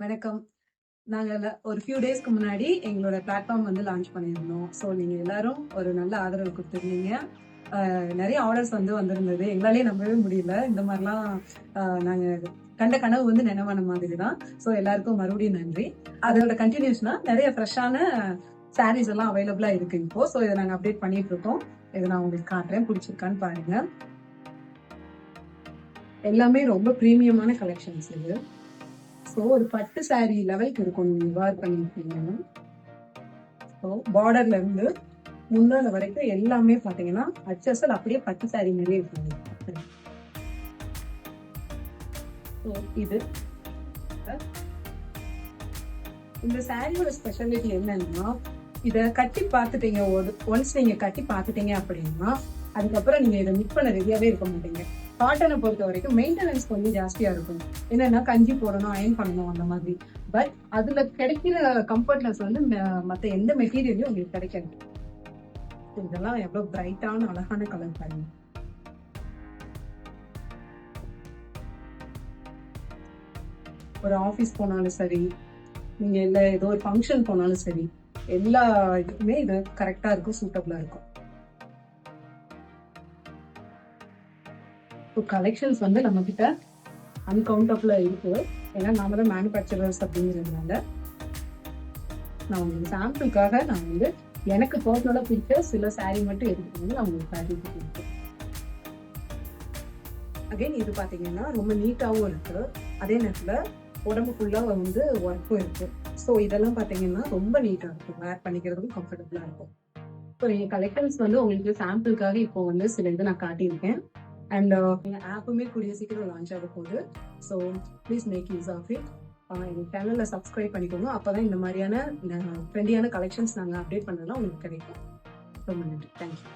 வணக்கம். நாங்க ஒரு ஃபியூ டேஸ்க்கு முன்னாடி எங்களோட பிளாட்ஃபார்ம் வந்து லான்ச் பண்ணியிருந்தோம். ஸோ நீங்க எல்லாரும் ஒரு நல்ல ஆதரவு குடுத்துருந்தீங்க. நெறைய ஆர்டர்ஸ் வந்து வந்திருந்தது. எங்களாலயே நம்பவே முடியல. இந்த மாரிலாம் நாங்க கண்ட கனவு வந்து நனவான மாதிரி தான். ஸோ எல்லாருக்கும் மறுபடியும் நன்றி. அதோட கன்டினியூஷனா நெறைய ஃப்ரெஷ்ஷான சாரீஸ் எல்லாம் அவைலபிளா இருக்கு இப்போ. ஸோ இத நாங்க அப்டேட் பண்ணிட்டு இருக்கோம். இத நான் உங்களுக்கு காட்டுறேன். பிடிச்சிருக்கான்னு பாருங்க. எல்லாமே ரொம்ப பிரீமியமான கலெக்ஷன்ஸ் இது. ஸோ ஒரு பட்டு சாரி லெவலுக்கு இருக்கும் நீங்க வேர் பண்ணிருக்கீங்கன்னா. ஸோ பார்டர்ல இருந்து முந்தான வரைக்கும் எல்லாமே பாத்தீங்கன்னா அச்சசல் அப்படியே பட்டு சாரி மாதிரியே இருக்கும். ஸோ இது இந்த சாரியோட ஸ்பெஷாலிட்டி என்னன்னா, இத கட்டி பார்த்துட்டீங்க ஒன்ஸ் நீங்க கட்டி பார்த்துட்டீங்க அப்படின்னா அதுக்கப்புறம் நீங்க இதை மிக் பண்ண ரெடியாவே இருக்க மாட்டீங்க. காட்டனை பொறுத்த வரைக்கும் மெயின்டெனன்ஸ் கொஞ்சம் ஜாஸ்தியா இருக்கும். என்னன்னா கஞ்சி போடணும், அயன் பண்ணணும் அந்த மாதிரி. பட் அதுல கிடைக்கிற கம்ஃபர்ட்னஸ் வந்து மத்த எந்த மெட்டீரியலையும் உங்களுக்கு கிடைக்காது. இதெல்லாம் எவ்வளவு பிரைட்டான அழகான கலர் பாருங்க. ஒரு ஆபீஸ் போனாலும் சரி, நீங்க இல்ல ஏதோ ஒரு ஃபங்க்ஷன் போனாலும் சரி, எல்லா இதுக்குமே இது கரெக்டா இருக்கும், சூட்டபிளா இருக்கும். கலெக்ஷன்ஸ் வந்து நம்ம கிட்ட அன்கவுண்டபிளா இருக்கு. ஏன்னா நாம தான் மேனுஃபேக்சரர்ஸ் அப்படிங்கிறதுனால நான் உங்களுக்கு சாம்பிளுக்காக நான் வந்து எனக்கு பர்சனலா பிடிச்ச சில சாரி மட்டும் எடுத்துட்டு நான் உங்களுக்கு சாரி கொடுப்பேன். அகைன் இது பாத்தீங்கன்னா ரொம்ப நீட்டாவும் இருக்கு. அதே நேரத்துல உடம்பு ஃபுல்லா வந்து ஒர்க்கும் இருக்கு. ஸோ இதெல்லாம் பாத்தீங்கன்னா ரொம்ப நீட்டா இருக்கும். வேர் பண்ணிக்கிறதுக்கும் கம்ஃபர்டபுளா இருக்கும். ஸோ என் கலெக்ஷன்ஸ் வந்து உங்களுக்கு சாம்பிளுக்காக இப்போ வந்து சில இது நான் காட்டியிருக்கேன். அண்ட் எங்கள் ஆப்புமே கூடிய சீக்கிரம் லான்ச் ஆக போகுது. So please make use of it. எங்கள் சேனலில் சப்ஸ்கிரைப் பண்ணிக்கோங்க. அப்போ தான் இந்த மாதிரியான ட்ரெண்டியான கலெக்ஷன்ஸ் நாங்கள் அப்டேட் பண்ணதெல்லாம் உங்களுக்கு கிடைக்கும். ரொம்ப நன்றி. தேங்க்யூ.